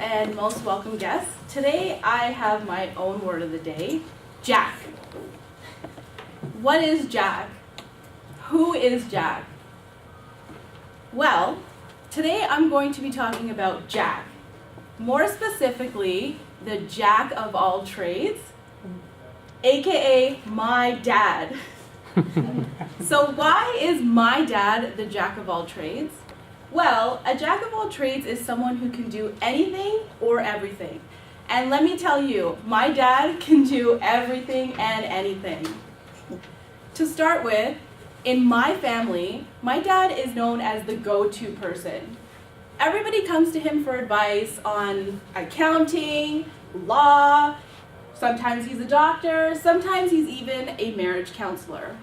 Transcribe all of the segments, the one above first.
and most welcome guests. Today I have my own word of the day, Jack. What is Jack? Who is Jack? Well, today I'm going to be talking about Jack. More specifically, the Jack of all trades, aka my dad. So why is my dad the Jack of all trades? Well, a Jack of all trades is someone who can do anything or everything. And let me tell you, my dad can do everything and anything. To start with, in my family, my dad is known as the go-to person. Everybody comes to him for advice on accounting, law, sometimes he's a doctor, sometimes he's even a marriage counselor.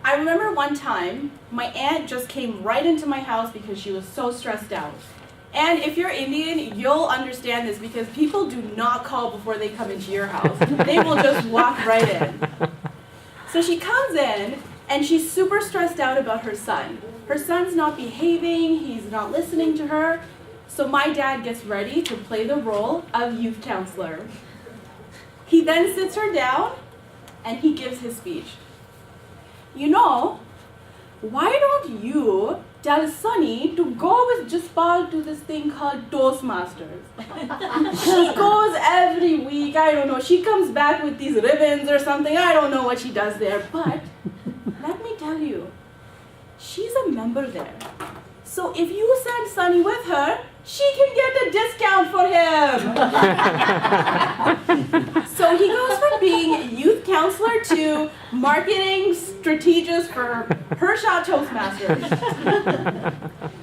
I remember one time, my aunt just came right into my house because she was so stressed out. And if you're Indian, you'll understand this because people do not call before they come into your house. They will just walk right in. So she comes in, and she's super stressed out about her son. Her son's not behaving, he's not listening to her. So my dad gets ready to play the role of youth counselor. He then sits her down, and he gives his speech. You know, why don't you tell Sunny to go with JASPAL to this thing called Toastmasters? She goes every week, I don't know, she comes back with these ribbons or something, I don't know what she does there, but let me tell you, she's a member there. So if you send Sunny with her, she can get a discount for him. So he goes from being youth counselor to marketing strategist for Hershot Toastmasters.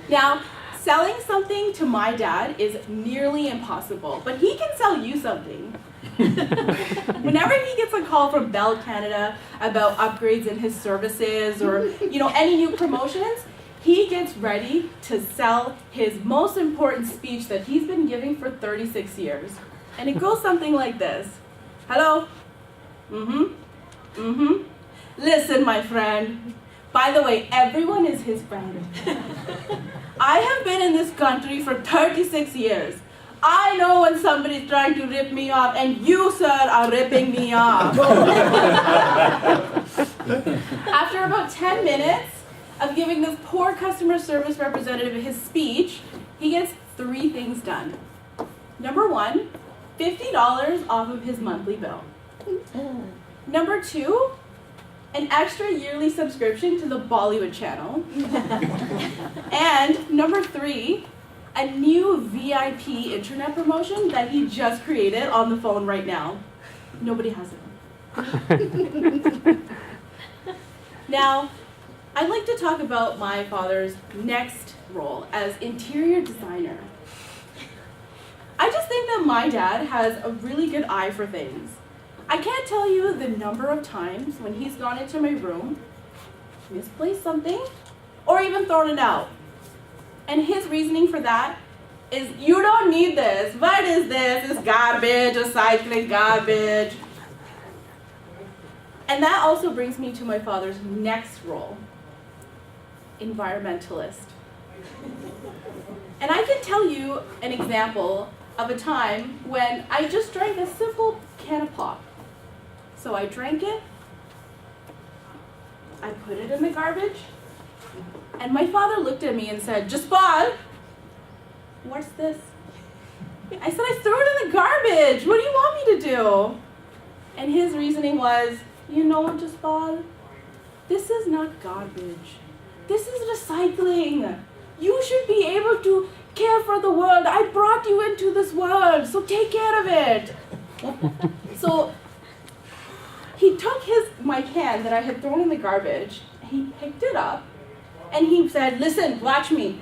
Now, selling something to my dad is nearly impossible, but he can sell you something. Whenever he gets a call from Bell Canada about upgrades in his services or any new promotions, he gets ready to sell his most important speech that he's been giving for 36 years. And it goes something like this. Hello? Listen, my friend. By the way, everyone is his friend. I have been in this country for 36 years. I know when somebody's trying to rip me off, and you, sir, are ripping me off. After about 10 minutes of giving this poor customer service representative his speech, he gets 3 things done. Number 1, $50 off of his monthly bill. Number 2, an extra yearly subscription to the Bollywood channel. And number 3, a new VIP internet promotion that he just created on the phone right now. Nobody has it. Now, I'd like to talk about my father's next role as interior designer. I just think that my dad has a really good eye for things. I can't tell you the number of times when he's gone into my room, misplaced something, or even thrown it out. And his reasoning for that is, you don't need this. What is this? It's garbage, recycling garbage. And that also brings me to my father's next role, environmentalist. And I can tell you an example of a time when I just drank a simple can of pop. So I drank it, I put it in the garbage, and my father looked at me and said, "JASPAL, what's this?" I said, "I threw it in the garbage. What do you want me to do?" And his reasoning was, "You know, JASPAL, this is not garbage. This is recycling. You should be able to care for the world. I brought you into this world, so take care of it." So he took my can that I had thrown in the garbage, he picked it up, and he said, "Listen, watch me.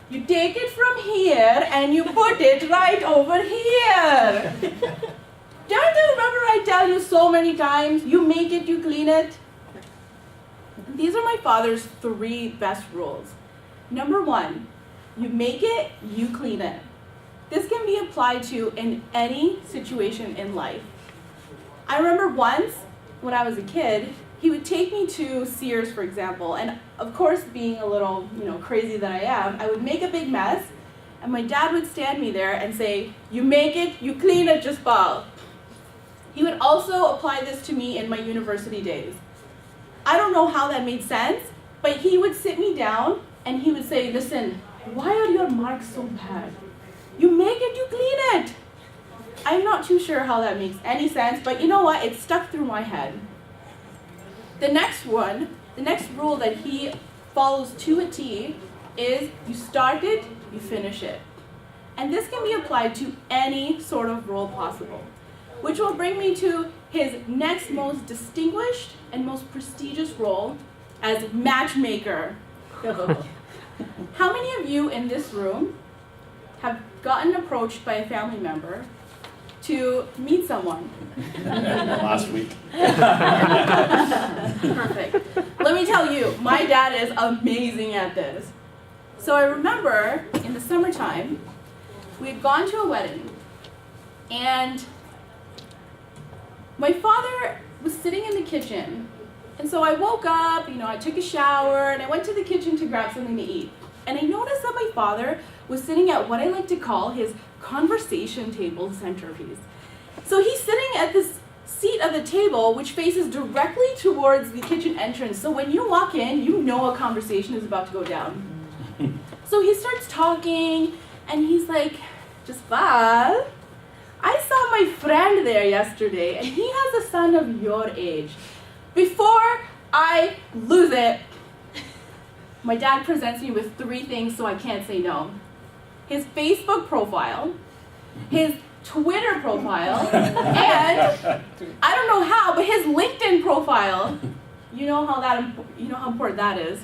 You take it from here and you put it right over here. Don't you remember I tell you so many times, you make it, you clean it?" These are my father's 3 best rules. Number 1, you make it, you clean it. This can be applied to in any situation in life. I remember once, when I was a kid, he would take me to Sears, for example, and of course, being a little, crazy that I am, I would make a big mess, and my dad would stand me there and say, "You make it, you clean it, JASPAL." He would also apply this to me in my university days. I don't know how that made sense, but he would sit me down and he would say, "Listen, why are your marks so bad? You make it, you clean it." I'm not too sure how that makes any sense, but you know what? It stuck through my head. The next rule that he follows to a T is you start it, you finish it. And this can be applied to any sort of role possible, which will bring me to his next most distinguished and most prestigious role as matchmaker. How many of you in this room have gotten approached by a family member to meet someone? Last week. Perfect. Let me tell you, my dad is amazing at this. So I remember in the summertime, we had gone to a wedding, and my father was sitting in the kitchen. And so I woke up, I took a shower, and I went to the kitchen to grab something to eat. And I noticed that my father was sitting at what I like to call his conversation table centerpiece. So he's sitting at this seat of the table which faces directly towards the kitchen entrance. So when you walk in, you know a conversation is about to go down. So he starts talking, and he's like, "JASPAL, I saw my friend there yesterday, and he has a son of your age. Before I lose it," my dad presents me with 3 things so I can't say no. His Facebook profile, his Twitter profile, and I don't know how, but his LinkedIn profile. You know how important that is.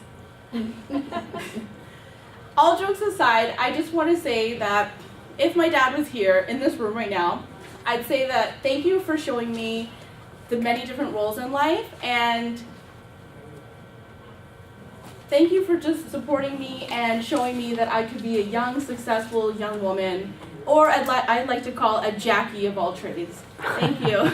All jokes aside, I just want to say that if my dad was here in this room right now, I'd say that thank you for showing me the many different roles in life, and thank you for just supporting me and showing me that I could be a young, successful young woman, or I'd like to call a Jackie of all trades. Thank you.